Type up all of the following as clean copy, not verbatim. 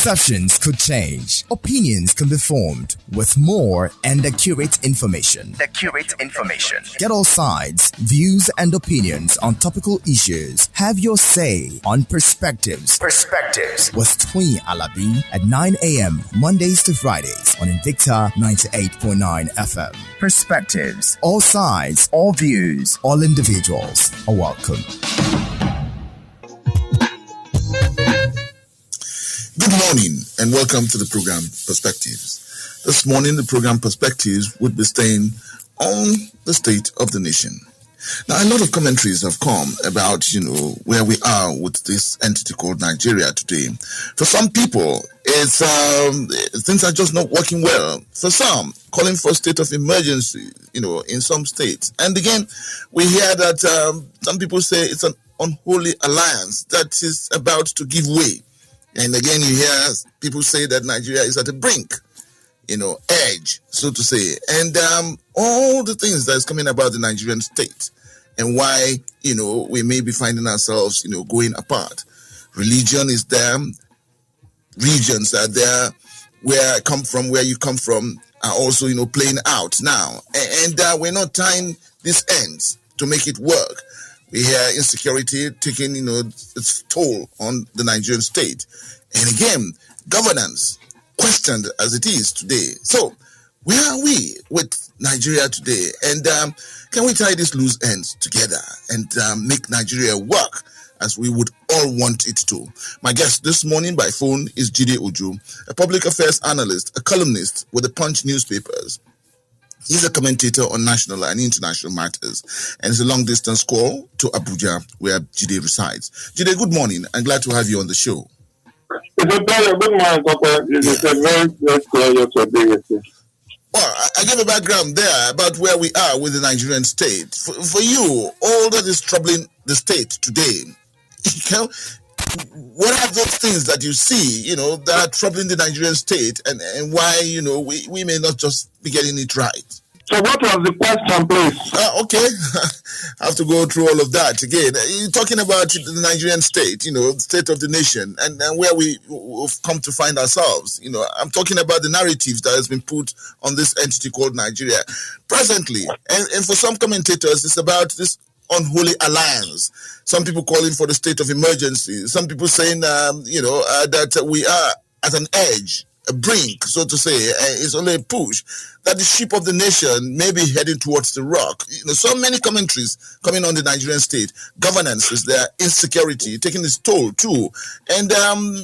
Perceptions could change. Opinions can be formed with more and accurate information. Get all sides, views, and opinions on topical issues. Have your say on Perspectives. With Twin Alabi at 9 a.m. Mondays to Fridays on Invicta 98.9 FM. Perspectives. All sides, all views, all individuals are welcome. Good morning and welcome to the program Perspectives. This morning the program Perspectives would be staying on the state of the nation. Now a lot of commentaries have come about, where we are with this entity called Nigeria today. For some people, it's things are just not working well. For some, calling for a state of emergency, in some states. And again, we hear that some people say it's an unholy alliance that is about to give way. And again, you hear people say that Nigeria is at a brink, edge, so to say. And all the things that is coming about the Nigerian state and why, we may be finding ourselves, going apart. Religion is there. Regions are there. Where I come from, where you come from are also, playing out now. And we're not tying these ends to make it work. We hear insecurity taking, its toll on the Nigerian state. And again, governance questioned as it is today. So, where are we with Nigeria today? And can we tie these loose ends together and make Nigeria work as we would all want it to? My guest this morning by phone is Jide Ojo, a public affairs analyst, a columnist with the Punch newspapers. He's a commentator on national and international matters, and it's a long-distance call to Abuja, where Jide resides. Jide, good morning. I'm glad to have you on the show. It's a pleasure. Good morning, Papa. It's a very great pleasure to be with you. Well, I gave a background there about where we are with the Nigerian state. For you, all that is troubling the state today, what are those things that you see, that are troubling the Nigerian state and why, we may not just be getting it right? So what was the question, please? Okay. I have to go through all of that again. You're talking about the Nigerian state, the state of the nation and where we've come to find ourselves. I'm talking about the narrative that has been put on this entity called Nigeria presently. And for some commentators, it's about this unholy alliance. Some people calling for the state of emergency. Some people saying, that we are at an edge, a brink, so to say. It's only a push that the ship of the nation may be heading towards the rock. So many commentaries coming on the Nigerian state. Governance is there, insecurity taking its toll too. And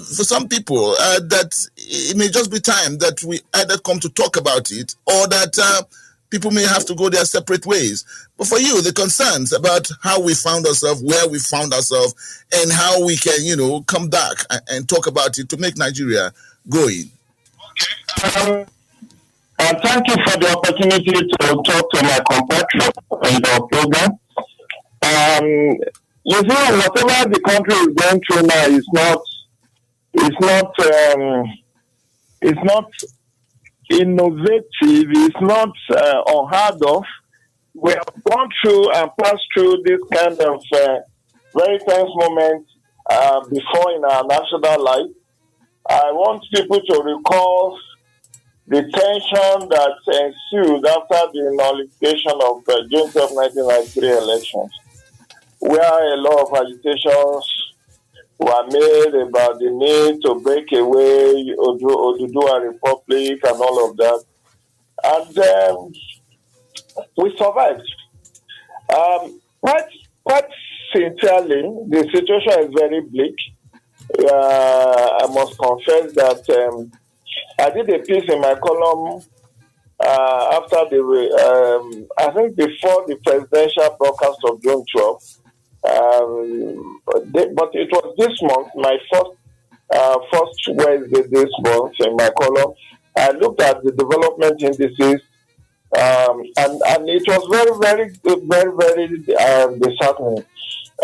for some people, that it may just be time that we either come to talk about it or that people may have to go their separate ways. But for you, the concerns about how we found ourselves, where we found ourselves, and how we can, come back and talk about it to make Nigeria going. Okay. Thank you for the opportunity to talk to my compatriots in your program. You see, whatever the country is going through now is not innovative, it's not unheard of. We have gone through and passed through this kind of very tense moment before in our national life. I want people to recall the tension that ensued after the nullification of June 12, 1993 elections, where a lot of agitations were made about the need to break away Oduduwa Republic and all of that. And we survived. Quite sincerely, the situation is very bleak. I must confess that I did a piece in my column after I think before the presidential broadcast of June 12. But it was this month, my first Wednesday this month in my column. I looked at the development indices, and it was very, very, very disheartening.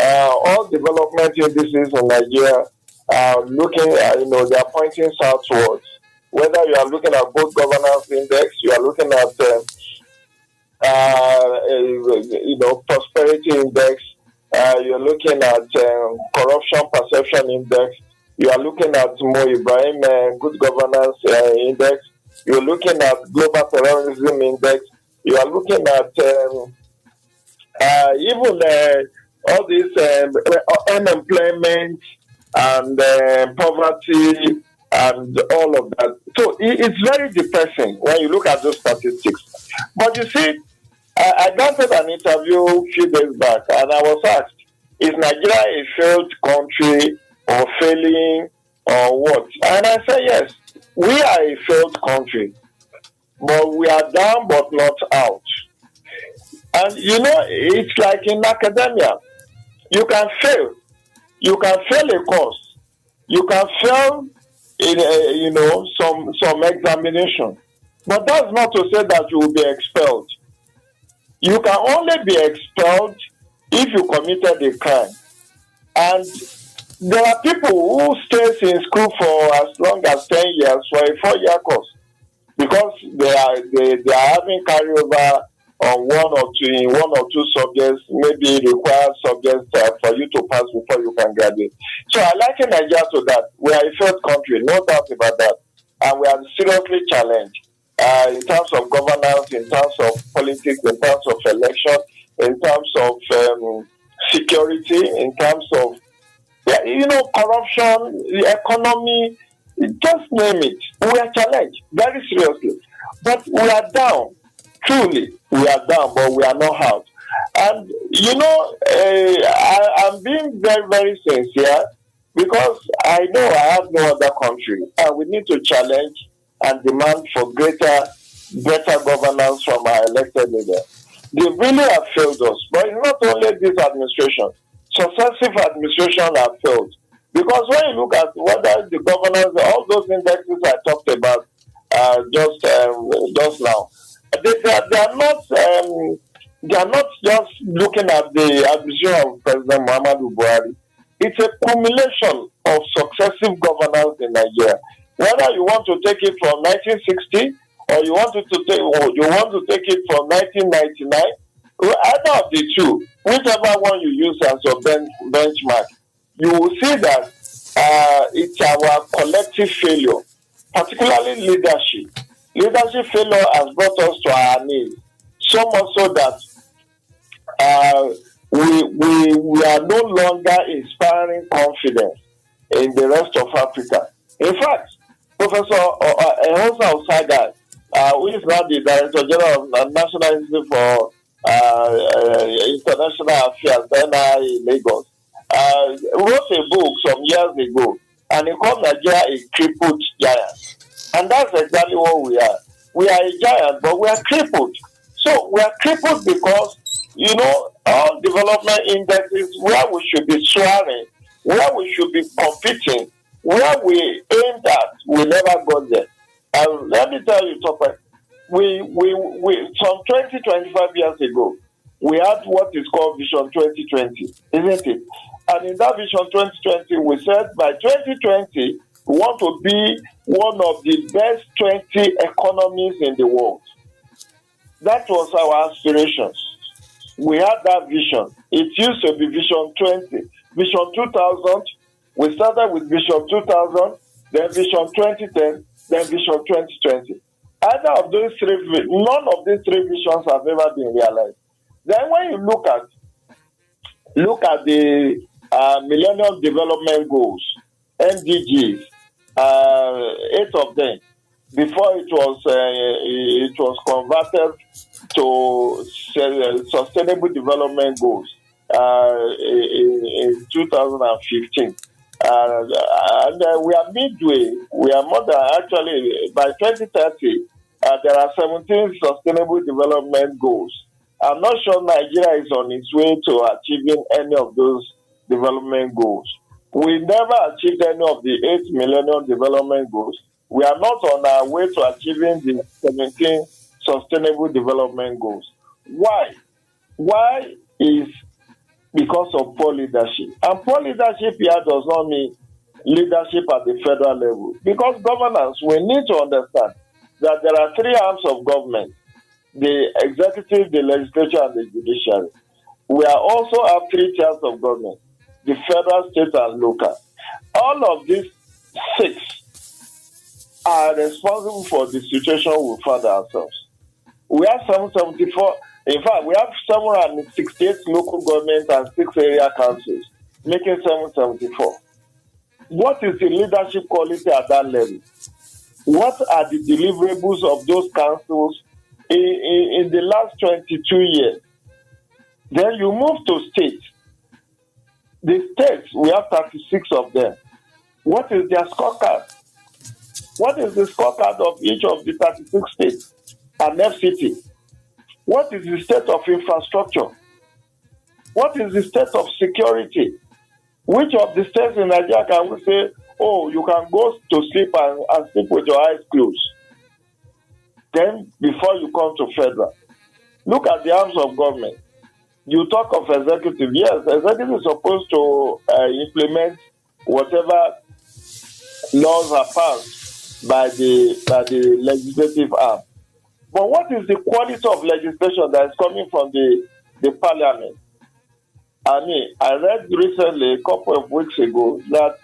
All development indices in Nigeria are looking, they are pointing southwards. Whether you are looking at both governance index, you are looking at prosperity index, you're looking at corruption perception index, You are looking at Mo Ibrahim Good Governance Index. You're looking at Global Terrorism Index. You are looking at even all this unemployment and poverty and all of that. So it's very depressing when you look at those statistics. But you see, I granted an interview a few days back, and I was asked, is Nigeria a failed country or failing or what? And I said, yes, we are a failed country, but we are down but not out. And you know, it's like in academia, you can fail. You can fail a course. You can fail in some examination. But that's not to say that you will be expelled. You can only be expelled if you committed a crime. And there are people who stays in school for as long as 10 years for a 4-year course because they are having carryover on one or two subjects, maybe required subjects for you to pass before you can graduate. So I liken Nigeria to that. We are a failed country, no doubt about that. And we are seriously challenged in terms of governance, in terms of politics, in terms of election, in terms of security, in terms of corruption, the economy, just name it. We are challenged very seriously. But we are down. Truly, we are down, but we are not out. And, I'm being very, very sincere because I know I have no other country. And we need to challenge and demand for better governance from our elected leaders. They really have failed us. But it's not only this administration. Successive administration have failed. Because when you look at whether the governance, all those indexes I talked about just now, they are not just looking at the administration of President Muhammadu Buhari. It's a accumulation of successive governance in Nigeria. Whether you want to take it from 1960 or you want to take it from 1999, either of the two, whichever one you use as your benchmark, you will see that it's our collective failure, particularly leadership. Leadership failure has brought us to our knees, so much so that we are no longer inspiring confidence in the rest of Africa. In fact, Professor Ehosa Osaga, who is now the Director General of National Institute for International Affairs, NI Lagos, wrote a book some years ago, and he called Nigeria a crippled giant. And that's exactly what we are. We are a giant, but we are crippled. So we are crippled because, all development indexes where we should be soaring, where we should be competing, where we aimed at, we never got there. And let me tell you, Topper, we some 25 years ago, we had what is called Vision 2020, isn't it? And in that Vision 2020, we said by 2020, we want to be one of the best 20 economies in the world. That was our aspirations. We had that vision. It used to be Vision 20. Vision 2000, we started with Vision 2000, then Vision 2010, then Vision 2020. None of these three visions have ever been realized. Then when you look at the Millennium Development Goals, MDGs, 8 of them, before it was converted to Sustainable Development Goals in 2015. And we are midway. We are more than actually by 2030. There are 17 Sustainable Development Goals. I'm not sure Nigeria is on its way to achieving any of those development goals. We never achieved any of the 8 Millennium Development Goals. We are not on our way to achieving the 17 Sustainable Development Goals. Why? Why is because of poor leadership. And poor leadership here does not mean leadership at the federal level. Because governance, we need to understand that there are 3 arms of government: the executive, the legislature, and the judiciary. We are also have 3 tiers of government: the federal, state, and local. all of these 6 are responsible for the situation we find ourselves. We have 774, in fact, we have 768 local governments and 6 area councils, making 774. What is the leadership quality at that level? What are the deliverables of those councils in the last 22 years? Then you move to states. The states, we have 36 of them. What is their scorecard? What is the scorecard of each of the 36 states and FCT? What is the state of infrastructure? What is the state of security? Which of the states in Nigeria can we say, oh, you can go to sleep and sleep with your eyes closed? Then, before you come to federal, look at the arms of government. You talk of executive. Yes, executive is supposed to implement whatever laws are passed by the legislative arm. But what is the quality of legislation that is coming from the parliament? I mean, I read recently, a couple of weeks ago, that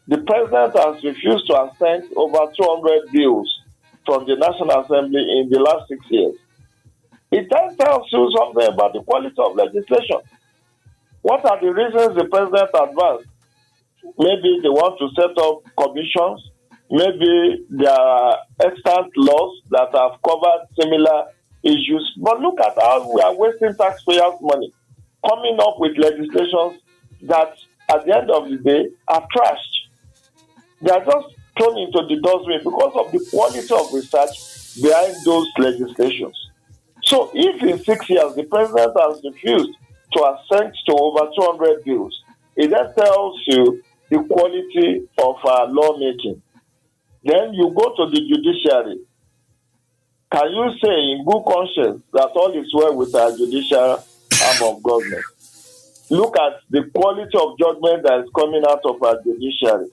the president has refused to assent over 200 bills from the National Assembly in the last 6 years. It then tells you something about the quality of legislation. What are the reasons the president advanced? Maybe they want to set up commissions. Maybe there are extant laws that have covered similar issues. But look at how we are wasting taxpayers' money, coming up with legislations that at the end of the day are trashed. They are just thrown into the dustbin because of the quality of research behind those legislations. So if in 6 years the president has refused to assent to over 200 bills, it then tells you the quality of our lawmaking. Then you go to the judiciary. Can you say in good conscience that all is well with our judicial arm of government? Look at the quality of judgment that is coming out of our judiciary.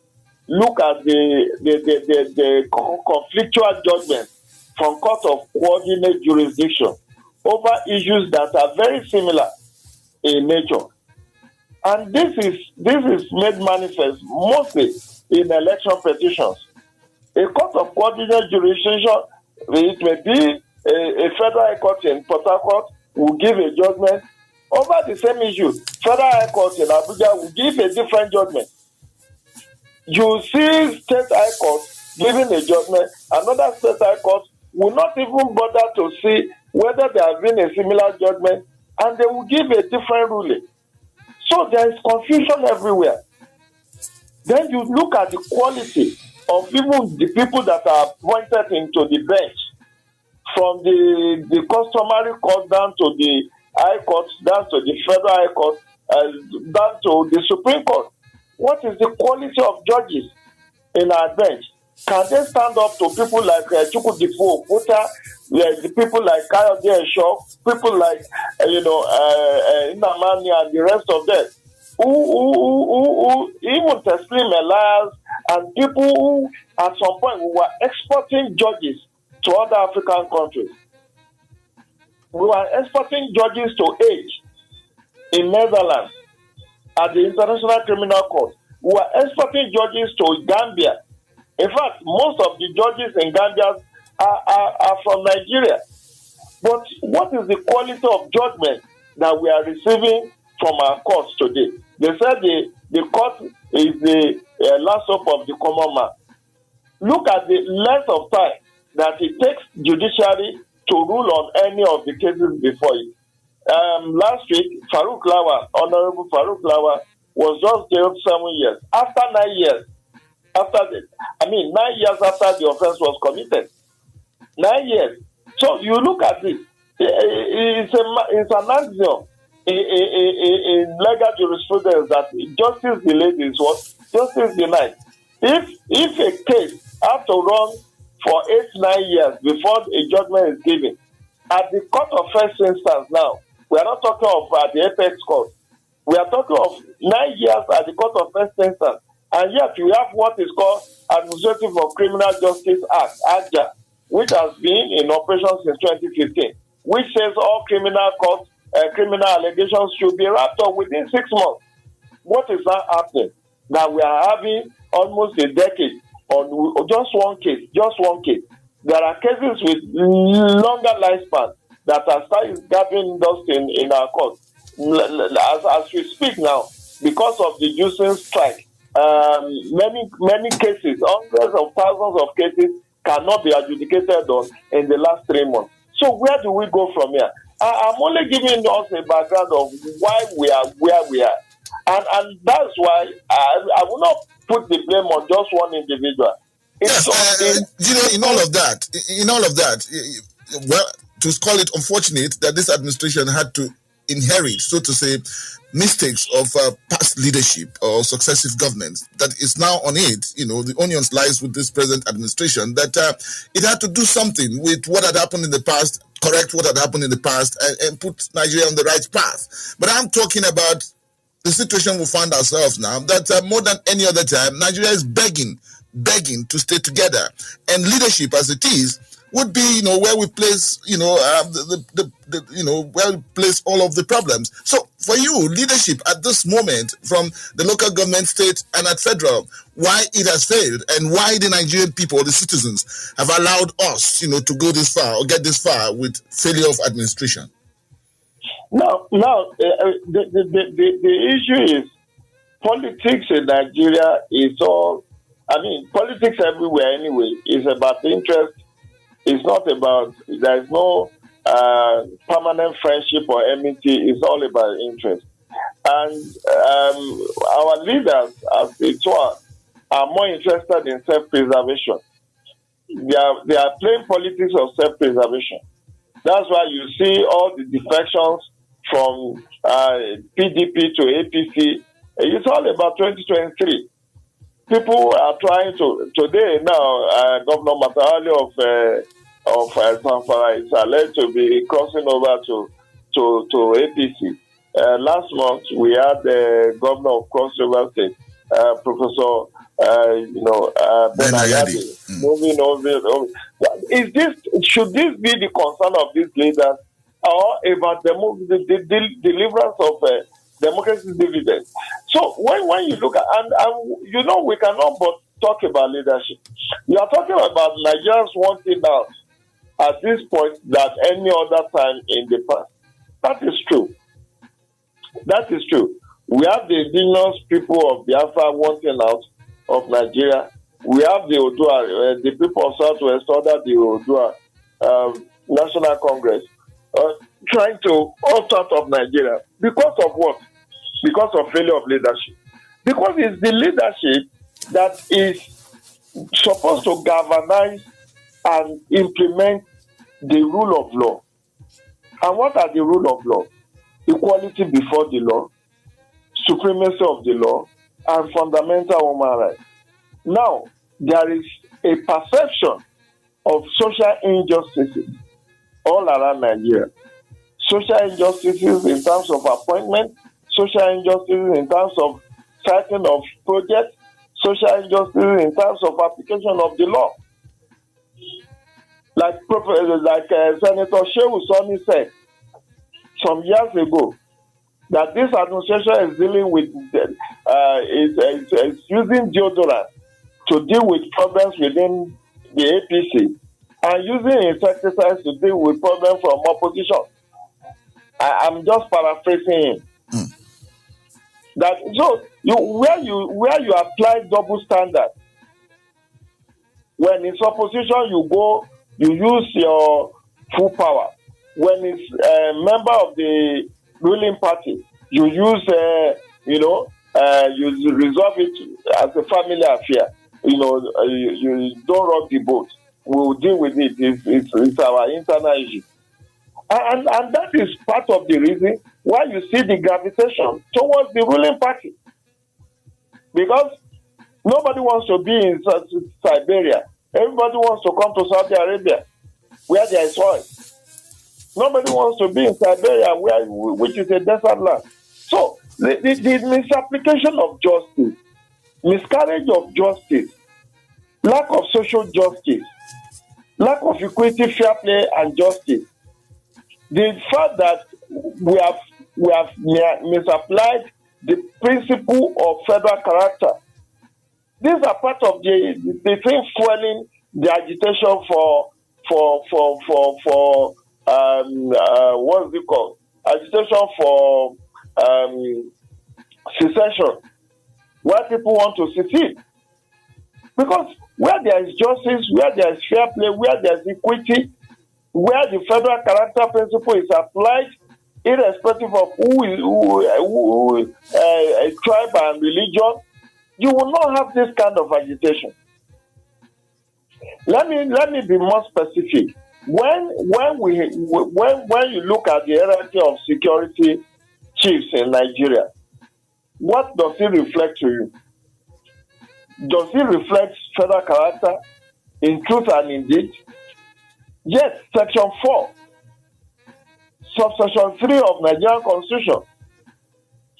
Look at the conflictual judgment from court of coordinate jurisdiction over issues that are very similar in nature. And this is made manifest mostly in election petitions. A court of coordinate jurisdiction, it may be a federal high court in Port Harcourt, will give a judgment over the same issue. Federal high court in Abuja will give a different judgment. You see state high court giving a judgment, another state high court will not even bother to see whether there has been a similar judgment, and they will give a different ruling. So there is confusion everywhere. Then you look at the quality of even the people that are appointed into the bench, from the customary court down to the high court, down to the federal high court, down to the Supreme Court. What is the quality of judges in our bench? Can they stand up to people like Chukwudifo Okuta, the people like Kayode Esho, people like Nnamani and the rest of them, who even Teslim Elias, and people who at some point we were exporting judges to other African countries. We were exporting judges to Hague in Netherlands at the International Criminal Court. We were exporting judges to Gambia. In fact, most of the judges in Gambia are from Nigeria. But what is the quality of judgment that we are receiving from our courts today? They said the court is the last hope of the common man. Look at the length of time that it takes judiciary to rule on any of the cases before it. Last week, Honorable Farouk Lawa, was just jailed 7 years. After 9 years, 9 years after the offense was committed. 9 years. So you look at it. It's an axiom in legal jurisprudence that justice delayed is what? Justice denied. If a case has to run for 8-9 years before a judgment is given, at the court of first instance now, we are not talking of the apex court. We are talking of 9 years at the court of first instance, and yet we have what is called Administrative for Criminal Justice Act, AJA, which has been in operation since 2015, which says all criminal courts, criminal allegations should be wrapped up within 6 months. What is that happening? That we are having almost a decade on just one case. There are cases with longer lifespan that are starting gathering dust in our court. As we speak now, because of the juicing strike, many cases, hundreds of thousands of cases, cannot be adjudicated on in the last 3 months. So where do we go from here? I'm only giving us a background of why we are where we are, and that's why I will not put the blame on just one individual. Yes, in all of that, well, to call it unfortunate that this administration had to inherit, so to say, mistakes of past leadership or successive governments that is now on it. The onion lies with this present administration, that it had to do something with what had happened in the past, correct what had happened in the past, and put Nigeria on the right path. But I'm talking about the situation we find ourselves now, that more than any other time, Nigeria is begging to stay together, and leadership as it is would be, where we place, where we place all of the problems. So for you, leadership at this moment, from the local government, state, and at federal, why it has failed, and why the Nigerian people, the citizens, have allowed us, to go this far or get this far with failure of administration. Now, the issue is politics in Nigeria is all. Politics everywhere anyway is about interest. It's not about, there is no permanent friendship or enmity. It's all about interest. And our leaders, as it were, are more interested in self-preservation. They are playing politics of self-preservation. That's why you see all the defections from PDP to APC. It's all about 2023. People are trying to, today now, Governor Matali of Zamfara is alleged to be crossing over to APC. Last month, we had the governor of Cross River State, Professor Benayade, moving over. Should this be the concern of these leaders, or about the deliverance of democracy dividends? So when you look at, and we cannot but talk about leadership. You are talking about Nigerians wanting out at this point that any other time in the past. That is true. We have the indigenous people of Biafra wanting out of Nigeria. We have the Odua, the people of Southwest under the Odua National Congress trying to opt out of Nigeria. Because of what? Because of failure of leadership. Because it's the leadership that is supposed to galvanize and implement the rule of law. And what are the rule of law? Equality before the law, supremacy of the law, and fundamental human rights. Now, there is a perception of social injustices all around Nigeria. Social injustices in terms of appointment, social injustices in terms of citing of projects, social injustices in terms of application of the law. Like Senator Shehu Sani said some years ago, that this administration is dealing with, is using deodorant to deal with problems within the APC, and using insecticides to deal with problems from opposition. I'm just paraphrasing him. That so where you apply double standard, when it's opposition you use your full power. When it's a member of the ruling party, you use you resolve it as a family affair. You don't rock the boat. We'll deal with it. It's our internal issue. And that is part of the reason why you see the gravitation towards the ruling party. Because nobody wants to be in Siberia. Everybody wants to come to Saudi Arabia, where there is oil. Nobody wants to be in Siberia, which is a desert land. So the misapplication of justice, miscarriage of justice, lack of social justice, lack of equity, fair play, and justice. The fact that we have misapplied the principle of federal character These are part of the thing fueling the agitation for what's it called? Agitation for secession, where people want to secede. Because where there is justice, where there is fair play, where there is equity, where the federal character principle is applied, irrespective of who tribe and religion, you will not have this kind of agitation. Let me be more specific. When you look at the hierarchy of security chiefs in Nigeria, what does it reflect to you? Does it reflect federal character in truth and in deed? Yes, Section 4, Subsection 3 of Nigerian Constitution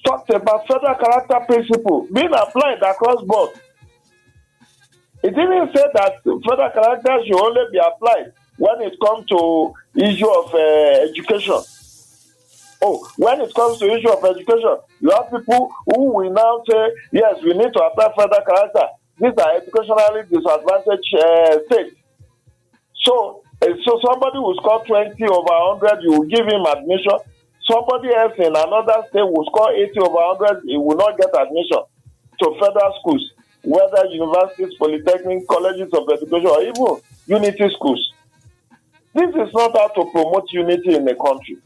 talked about federal character principle being applied across board. It didn't say that federal character should only be applied when it comes to issue of education. Oh, when it comes to issue of education, you have people who will now say, yes, we need to apply federal character. These are educationally disadvantaged states. So somebody who score 20 over 100, you will give him admission. Somebody else in another state will score 80 over 100, he will not get admission to federal schools, whether universities, polytechnic, colleges of education, or even unity schools. This is not how to promote unity in a country.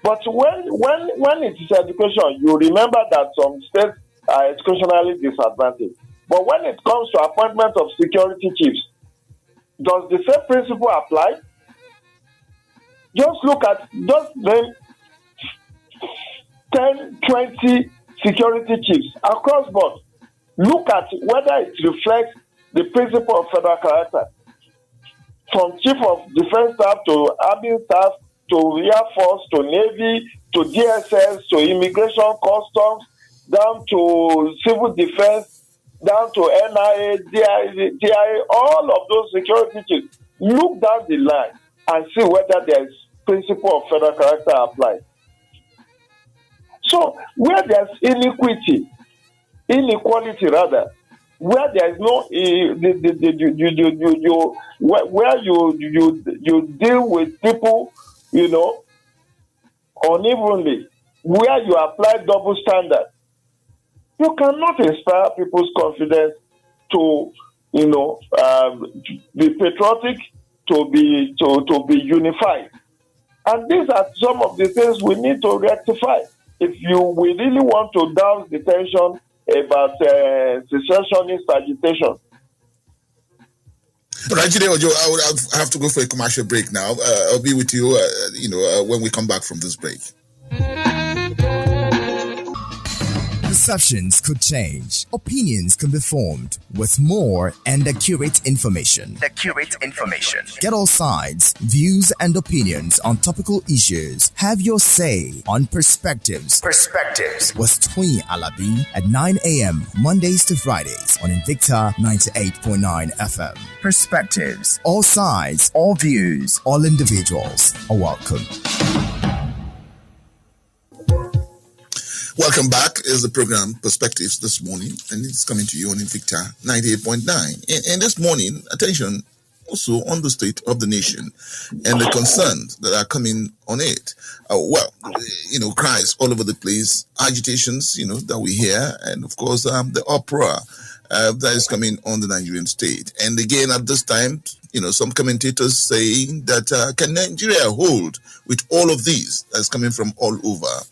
But when it is education, you remember that some states are educationally disadvantaged. But when it comes to appointment of security chiefs, does the same principle apply? Just name 10, 20 security chiefs across board. Look at whether it reflects the principle of federal character. From chief of defense staff to army staff to air force to navy to DSS to immigration customs down to civil defense down to NIA, DIA, all of those security chiefs. Look down the line and see whether there is principle of federal character applied. So where there's inequality rather, where there is no where you deal with people, unevenly, where you apply double standard, you cannot inspire people's confidence to be patriotic, to be unified. And these are some of the things we need to rectify if we really want to douse the tension about secessionist agitation. Right, Jide Ojo, I have to go for a commercial break now. I'll be with you, when we come back from this break. Perceptions could change. Opinions can be formed with more and accurate information. Get all sides, views, and opinions on topical issues. Have your say on Perspectives. Perspectives with Twin Alabi at 9 a.m. Mondays to Fridays on Invicta 98.9 FM. Perspectives. All sides, all views, all individuals are welcome. Welcome back. Is the program Perspectives this morning, and it's coming to you on Invicta 98.9. And this morning, attention also on the state of the nation and the concerns that are coming on it. Cries all over the place, agitations, that we hear, and of course, the uproar that is coming on the Nigerian state. And again, at this time, some commentators saying that can Nigeria hold with all of these that's coming from all over?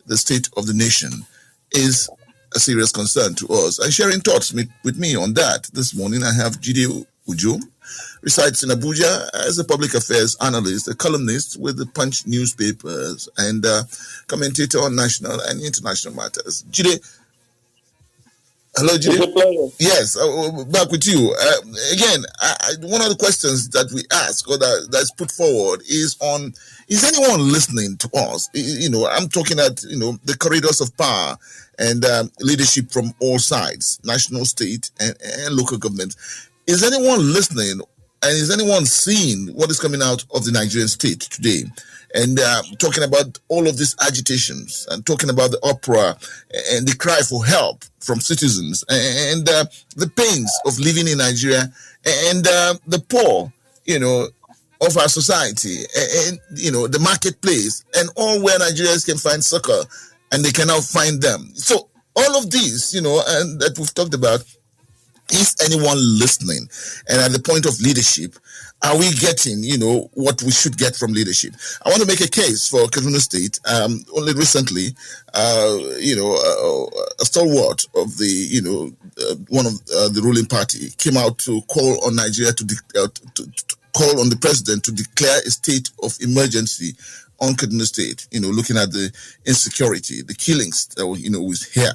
The state of the nation is a serious concern to us. And sharing thoughts with me on that this morning, I have Jide Ojo, resides in Abuja as a public affairs analyst, a columnist with the Punch newspapers, and commentator on national and international matters. Jide, hello, Jide. Yes, back with you. Again, one of the questions that we ask or that's put forward is on, is anyone listening to us? I'm talking at, the corridors of power and leadership from all sides, national, state, and local government. Is anyone listening, and is anyone seeing what is coming out of the Nigerian state today? and talking about all of these agitations and talking about the uproar and the cry for help from citizens and the pains of living in Nigeria and the poor, of our society and, the marketplace and all where Nigerians can find succor and they cannot find them. So all of these, and that we've talked about, is anyone listening? And at the point of leadership, are we getting, what we should get from leadership? I want to make a case for Kaduna State. Only recently, a stalwart of the, one of the ruling party came out to call on Nigeria to call on the president to declare a state of emergency on Kaduna State, looking at the insecurity, the killings that, we hear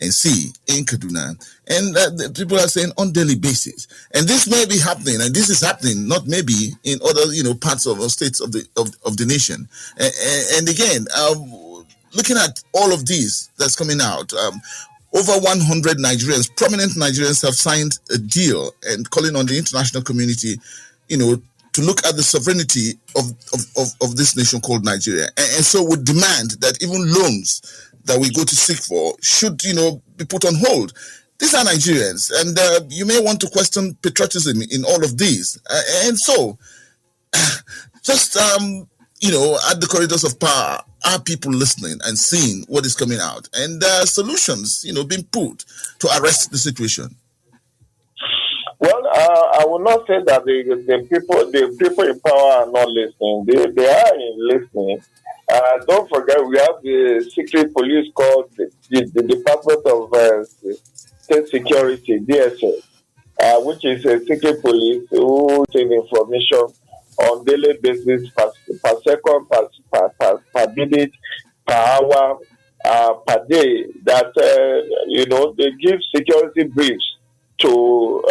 and see in Kaduna. And the people are saying on daily basis. And this may be happening, and this is happening, not maybe, in other, parts of states of the nation. And again, looking at all of these that's coming out, over 100 Nigerians, prominent Nigerians, have signed a deal and calling on the international community, to look at the sovereignty of this nation called Nigeria. And so would demand that even loans that we go to seek for should, be put on hold. These are Nigerians, and you may want to question patriotism in all of these. And so, just, at the corridors of power, are people listening and seeing what is coming out? And solutions, being put to arrest the situation? Well, I will not say that the people in power are not listening. They are listening. Don't forget, we have the secret police called the Department of State Security, DSS, which is a secret police who take information on daily basis, per second, per minute, per hour, per day. That they give security briefs to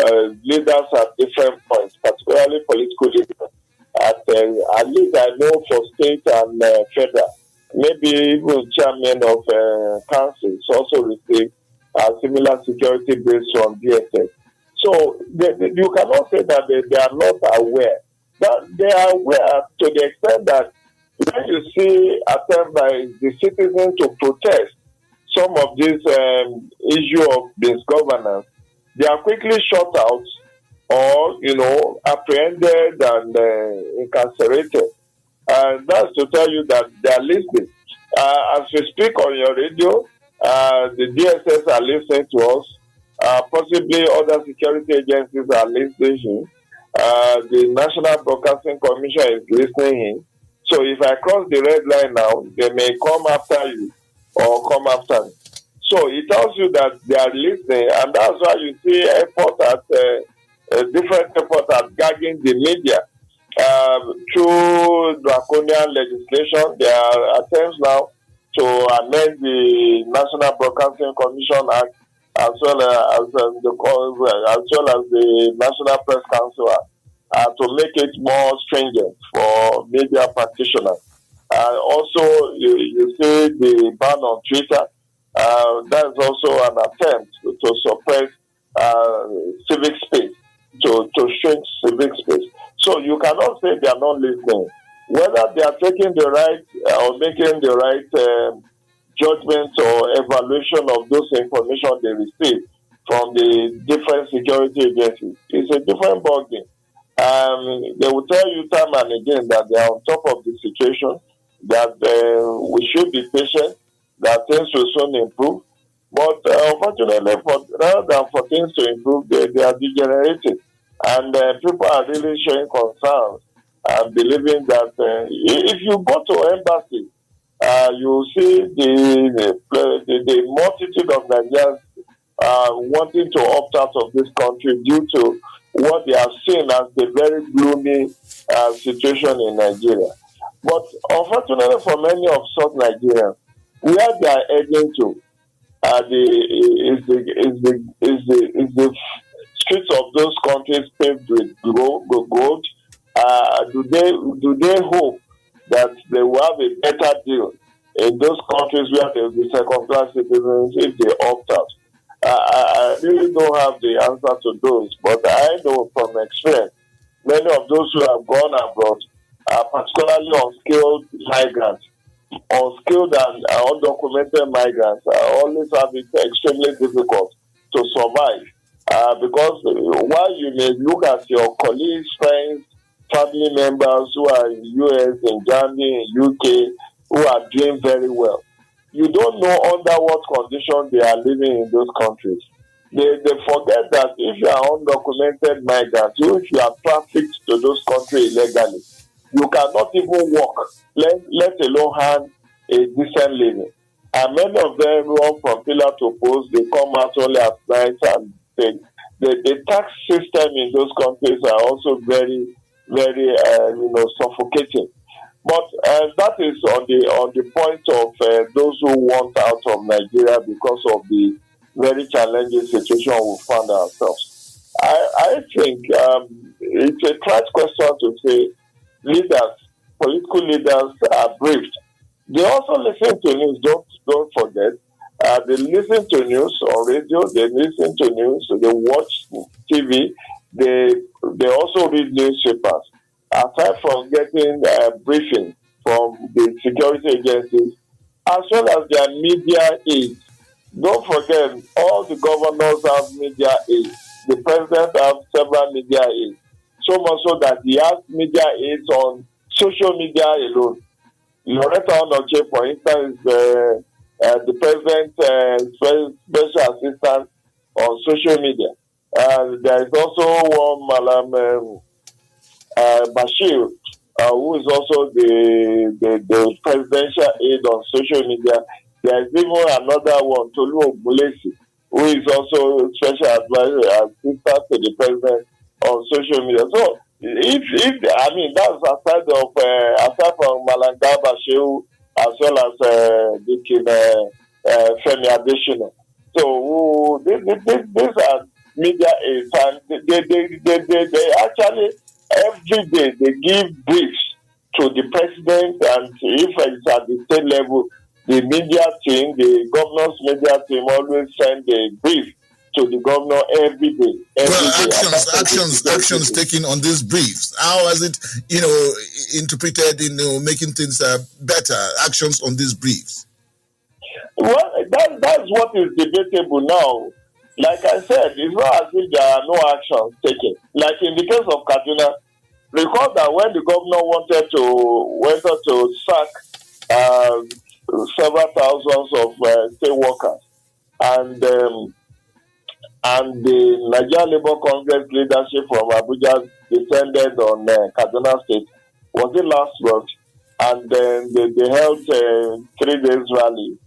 leaders at different points, particularly political leaders. At least I know for state and federal, maybe even chairman of councils also receive similar security briefs from DSS. So you cannot say that they are not aware. But they are aware to the extent that when you see attempts by the citizens to protest some of this issue of misgovernance, they are quickly shut out or, apprehended and incarcerated. And that's to tell you that they are listening. As we speak on your radio, the DSS are listening to us. Possibly other security agencies are listening. The National Broadcasting Commission is listening in. So if I cross the red line now, they may come after you or come after me. So it tells you that they are listening, and that's why you see different efforts at gagging the media through draconian legislation. There are attempts now to amend the National Broadcasting Commission Act as well as the National Press Council Act to make it more stringent for media practitioners. Also, you see the ban on Twitter. That is also an attempt to suppress civic space, to shrink civic space. So you cannot say they are not listening. Whether they are taking the right or making the right judgment or evaluation of those information they receive from the different security agencies is a different ballgame. They will tell you time and again that they are on top of the situation, that we should be patient, that things will soon improve. But unfortunately, rather than for things to improve, they are degenerating. And people are really showing concerns and believing that if you go to embassy, you see the multitude of Nigerians wanting to opt out of this country due to what they have seen as the very gloomy situation in Nigeria. But unfortunately for many of such Nigerians, where they are heading to is the streets of those countries paved with gold. Do they hope that they will have a better deal in those countries where they will be second-class citizens if they opt out? I really don't have the answer to those, but I know from experience, many of those who have gone abroad particularly unskilled migrants, unskilled and undocumented migrants, always have it extremely difficult to survive. Because while you may look at your colleagues, friends, family members who are in US, in Germany, in UK, who are doing very well, you don't know under what conditions they are living in those countries. They forget that if you are undocumented migrant, if you are trafficked to those countries illegally, you cannot even walk, let alone have a decent living. And many of them run from pillar to post. They come out only at night, and the tax system in those countries are also very, very, suffocating. But that is on the point of those who want out of Nigeria because of the very challenging situation we found ourselves. I think it's a trite question to say leaders, political leaders are briefed. They also listen to news. Don't forget. They listen to news on radio. They listen to news. They watch TV. They also read newspapers. Aside from getting briefing from the security agencies, as well as their media aides. Don't forget, all the governors have media aides. The president has several media aides. So much so that he has media aides on social media alone. Loretta Onoche, for instance, the president's special assistant on social media. There is also one Malam Bashir, who is also the presidential aide on social media. There is even another one, Tolu Ogunlesi, who is also special advisor assistant to the president on social media. So, that's aside from Malanga Bashir, as well as Dikin Femi Adesina. So, these are media aides, and they actually every day they give briefs to the president, and if it's at the state level, the media team, the governor's media team always send a brief to the governor every day. Actions taken on these briefs. How has it, interpreted in making things better? Actions on these briefs. Well, that's what is debatable now. Like I said, it's not as if there are no actions taken. Like in the case of Kaduna, recall that when the governor wanted to sack several thousands of state workers, and the Nigerian Labour Congress leadership from Abuja descended on Kaduna State. Was it last month? And then they held 3 days rally.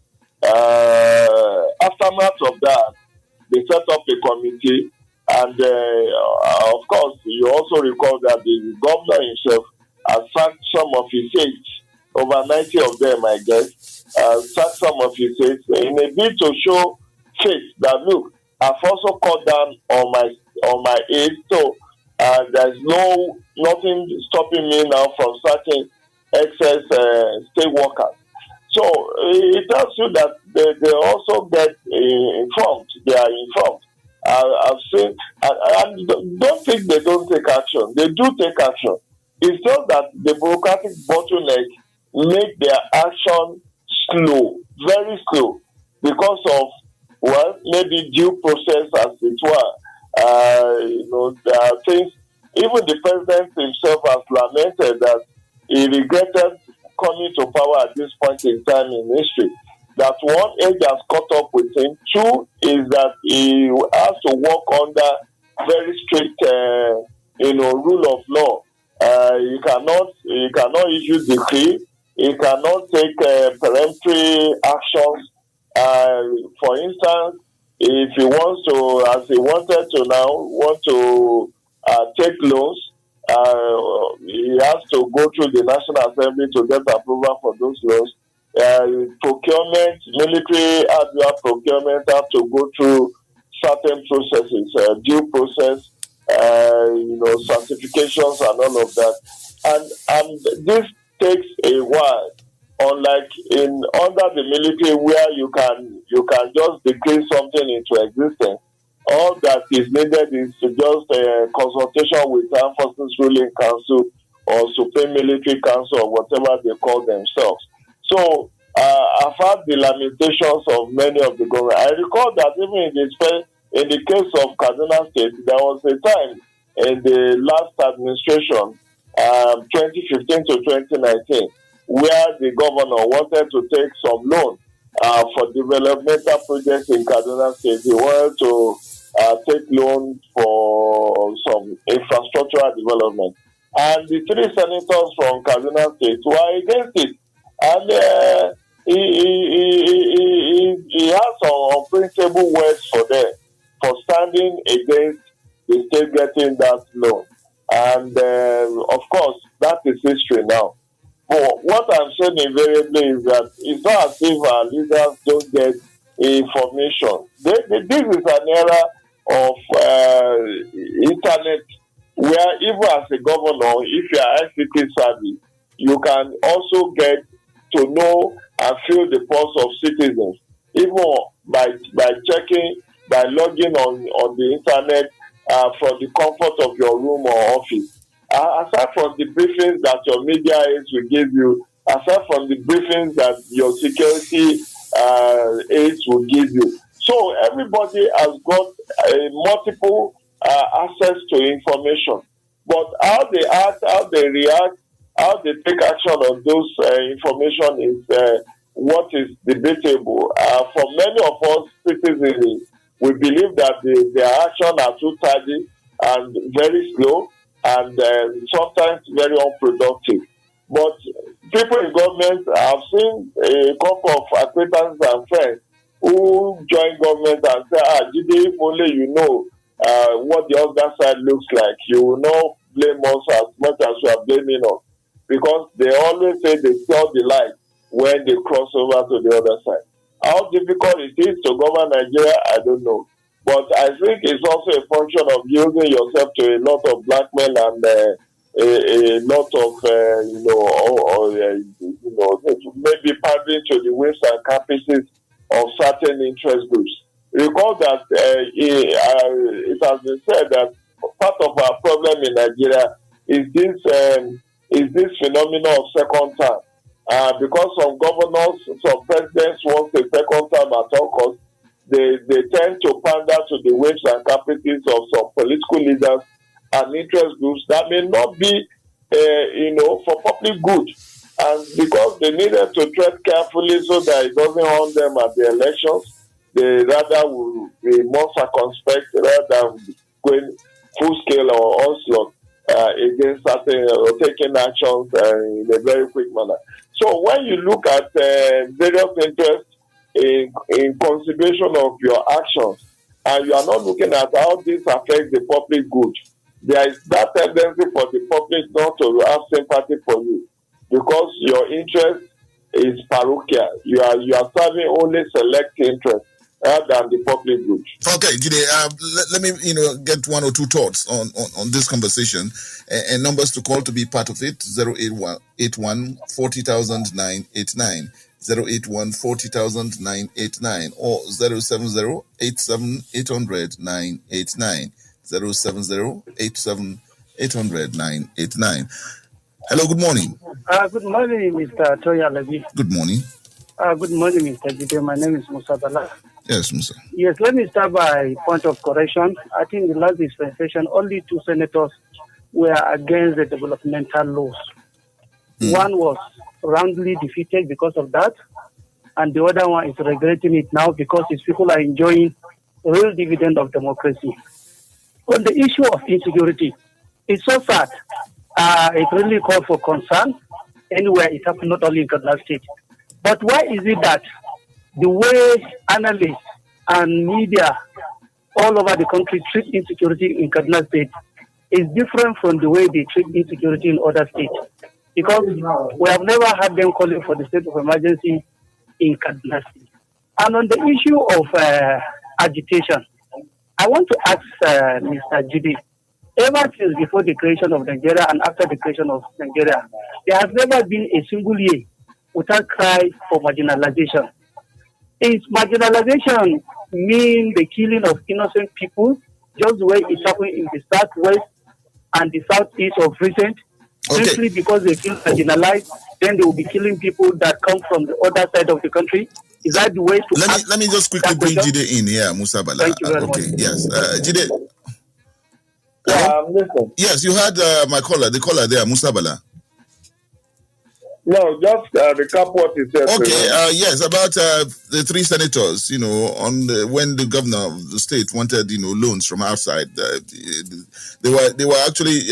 Aftermath of that, they set up a committee, and of course, you also recall that the governor himself has sacked some of his aides, over 90 of them, I guess, sacked some of his aides in a bid to show faith that, look, I've also cut down on my aides, so there's nothing stopping me now from sacking excess state workers. So it tells you that they also get informed. They are informed. I've seen, and don't think they don't take action. They do take action. It's just that the bureaucratic bottleneck make their action slow, very slow, because of, maybe due process as it were. There are things, even the president himself has lamented that he regretted coming to power at this point in time in history. That one, age has caught up with him. 2 is that he has to work under very strict, rule of law. He cannot issue decree. He cannot take peremptory actions. For instance, if he wants to, as he wanted to now, take loans, he has to go through the National Assembly to get approval for those laws. Procurement, military hardware procurement have to go through certain processes, due process, certifications and all of that. And this takes a while. Unlike under the military, where you can just decree something into existence, all that is needed is to just consultation with Armed Forces Ruling Council or Supreme Military Council or whatever they call themselves. So I've had the lamentations of many of the government. I recall that even in the case of Kaduna State, there was a time in the last administration, 2015 to 2019, where the governor wanted to take some loan for developmental projects in Kaduna State. He wanted to take loan for some infrastructural development. And the three senators from Kaduna State were against it. And he has some unprintable words for them for standing against the state getting that loan. And of course, that is history now. But what I'm saying invariably is that it's not as if our leaders don't get information. This is an era of internet where even as a governor, if you are ICT savvy, you can also get to know and feel the pulse of citizens, even by checking, by logging on the internet from the comfort of your room or office. Aside from the briefings that your media aides will give you, aside from the briefings that your security aides will give you. So everybody has got multiple access to information. But how they act, how they react, how they take action on those information is what is debatable. For many of us citizens, we believe that their actions are too tardy and very slow and sometimes very unproductive. But people in government, I've seen a couple of acquaintances and friends who join government and say, Jide, if only you know what the other side looks like, you will not blame us as much as you are blaming us. Because they always say they tell the light when they cross over to the other side. How difficult it is to govern Nigeria, I don't know. But I think it's also a function of using yourself to a lot of blackmail and a lot of, maybe pandering to the whims and caprices of certain interest groups. Recall that it has been said that part of our problem in Nigeria is this phenomenon of second term. Because some governors, some presidents want a second term at all costs, they tend to pander to the whims and caprices of some political leaders and interest groups that may not be, for public good. And because they needed to tread carefully so that it doesn't harm them at the elections, they rather will be more circumspect rather than going full scale or onslaught against certain or taking actions in a very quick manner. So when you look at various interests in consideration of your actions, and you are not looking at how this affects the public good, there is that tendency for the public not to have sympathy for you because your interest is parochial. You are serving only select interests rather than the public good. Okay, Jide, let me get one or two thoughts on this conversation and numbers to call to be part of it. 081 40989, 081 40989, or 070 87 800 989, 070 87 800 989. Hello, good morning. Good morning, Mr. Toya Levi. Good morning. Good morning, Mr. Jide. My name is Musa Bala. Yes, Musa. Yes, let me start by point of correction. I think in the last dispensation, only two senators were against the developmental laws. One was roundly defeated because of that, and the other one is regretting it now because his people are enjoying real dividend of democracy. On the issue of insecurity, it's so sad. It really called for concern anywhere it happened, not only in Kaduna State. But why is it that the way analysts and media all over the country treat insecurity in Kaduna State is different from the way they treat insecurity in other states? Because we have never had them calling for the state of emergency in Kaduna State. And on the issue of agitation, I want to ask Mr. Jide, ever since before the creation of Nigeria and after the creation of Nigeria, there has never been a single year without cry for marginalization. Is marginalization mean the killing of innocent people, just the way it happened in the southwest and the southeast of recent? simply because they feel marginalized, then they will be killing people that come from the other side of the country. Is that the way to let me just quickly bring Jide in here, Musa Bala. Thank you very Okay, much. yes. Jide. Yeah, I'm listening. Yes, you had my caller, the caller there, Musa Bala. No, just recap what he said. Okay, yes, about the three senators, when the governor of the state wanted, loans from outside, they were actually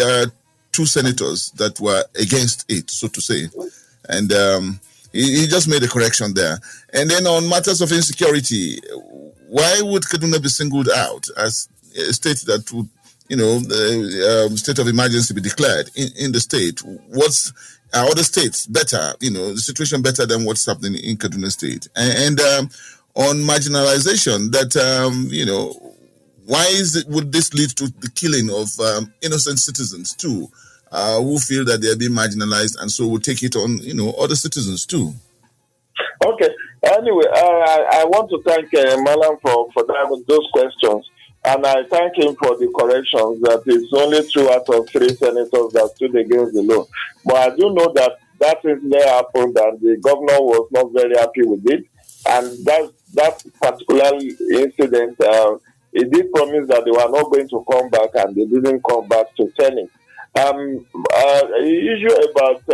two senators that were against it, so to say. And he just made a correction there. And then on matters of insecurity, why would Kaduna be singled out as a state that would, state of emergency be declared in the state? What's other states better, the situation better than what's happening in Kaduna State? And on marginalization, that, why would this lead to the killing of innocent citizens too, who feel that they're being marginalized, and so will take it on, other citizens too? Okay. Anyway, I want to thank Malam for those questions. And I thank him for the corrections that it's only 2 out of 3 senators that stood against the law. But I do know that incident happened and the governor was not very happy with it. And that particular incident, he did promise that they were not going to come back, and they didn't come back to Senate. The issue about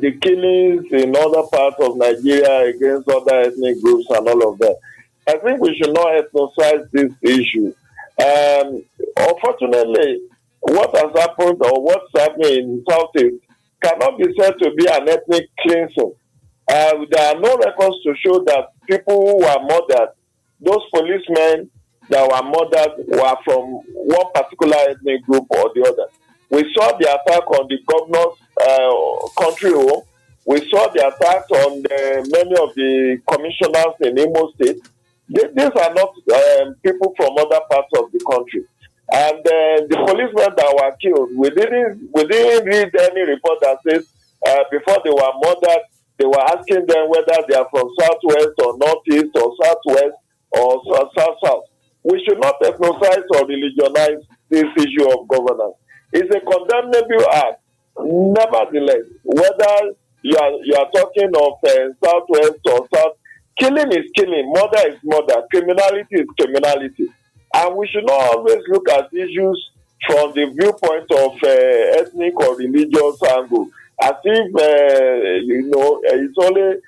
the killings in other parts of Nigeria against other ethnic groups and all of that, I think we should not ethnicize this issue. Unfortunately, what has happened or what's happening in Southeast cannot be said to be an ethnic cleansing. There are no records to show that people who were murdered, those policemen that were murdered, were from one particular ethnic group or the other. We saw the attack on the governor's country home. We saw the attack on many of the commissioners in Imo State. These are not people from other parts of the country. And the policemen that were killed, we didn't read any report that says before they were murdered, they were asking them whether they are from Southwest or Northeast or Southwest or South. We should not ethnicize or religionize this issue of governance. It's a condemnable act. Nevertheless, whether you are talking of Southwest or South, killing is killing, murder is murder, criminality is criminality. And we should not always look at issues from the viewpoint of ethnic or religious angle, as if, it's only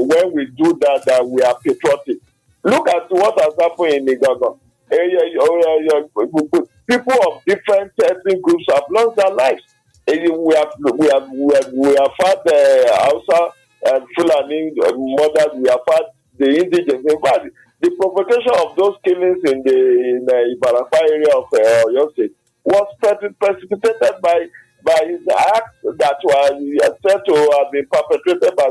when we do that we are patriotic. Look at what has happened in Nigaga. People of different ethnic groups have lost their lives. We have had Hausa and Fulani murders. We have had the indigenous. In fact, the provocation of those killings in the Ibarapa area of Oyo State was precipitated by the acts that were said to have been perpetrated by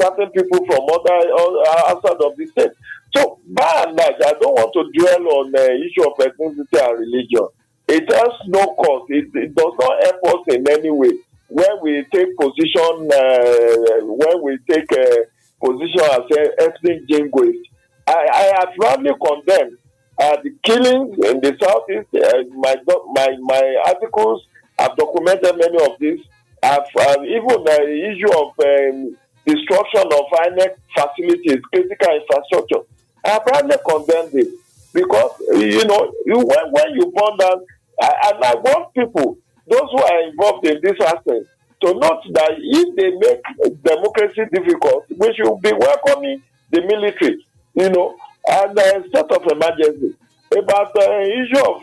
certain people from outside of the state. So, by and large, I don't want to dwell on the issue of ethnicity and religion. It has no cause. It does not help us in any way when we take position. As ethnic jingoist. I have roundly condemned the killings in the Southeast. My articles have documented many of these. Even the issue of destruction of INEC facilities, critical infrastructure. I have roundly condemned it because when you burn down, and I want people, those who are involved in this aspect, to note that if they make democracy difficult, we should be welcoming the military, and state of emergency. About the issue of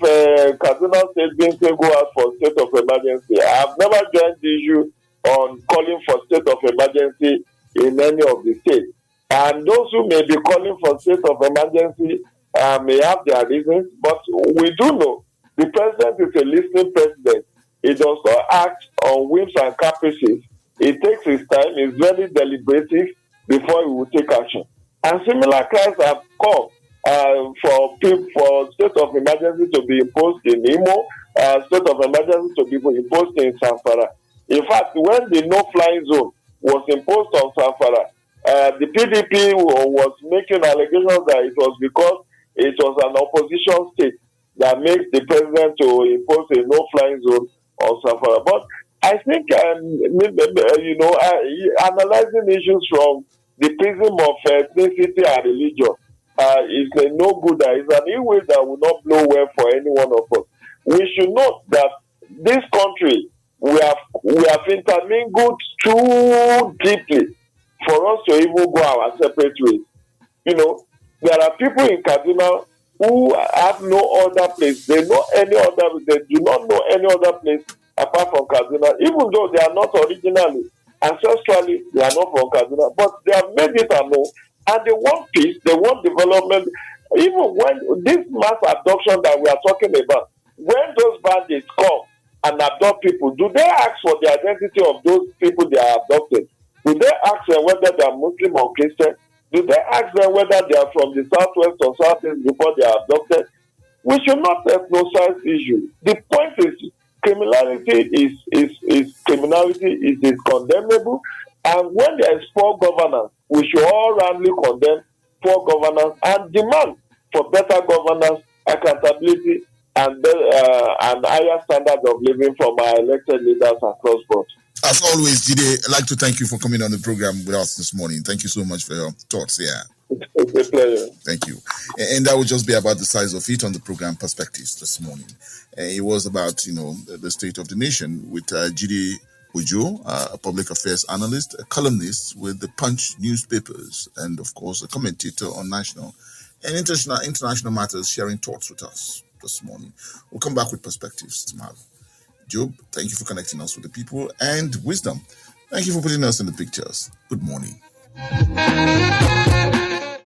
Kaduna State being singled out for state of emergency, I have never joined the issue on calling for state of emergency in any of the states. And those who may be calling for state of emergency may have their reasons, but we do know the president is a listening president. He does not act on whims and caprices. He takes his time, he's very deliberative before he will take action. And similar cries have come for state of emergency to be imposed in Imo, state of emergency to be imposed in Zamfara. In fact, when the no-flying zone was imposed on Zamfara, the PDP was making allegations that it was because it was an opposition state that makes the president to impose a no-flying zone or Safara. But I think, analyzing issues from the prism of ethnicity and religion is no good. It's an e-way that will not blow well for any one of us. We should note that this country, we have intermingled too deeply for us to even go our separate ways. There are people in Kaduna who have no other place. They do not know any other place apart from Kaduna, even though they are not originally, ancestrally, they are not from Kaduna, but they have made it a know, and they want peace, they want development. Even when this mass adoption that we are talking about, when those bandits come and adopt people, do they ask for the identity of those people they are adopting? Do they ask them whether they are Muslim or Christian? Do they ask them whether they are from the southwest or southeast before they are adopted? We should not ethnicize issues. The point is, criminality is condemnable, and when there is poor governance, we should all roundly condemn poor governance and demand for better governance, accountability, and higher standard of living from our elected leaders across board. As always, Jide, I'd like to thank you for coming on the program with us this morning. Thank you so much for your thoughts here. It's a pleasure. Thank you. And that would just be about the size of it on the program Perspectives this morning. It was about, the state of the nation with Jide Ojo, a public affairs analyst, a columnist with the Punch newspapers, and of course a commentator on national and international matters, sharing thoughts with us this morning. We'll come back with Perspectives tomorrow. Job, thank you for connecting us with the people, and Wisdom, thank you for putting us in the pictures. Good morning.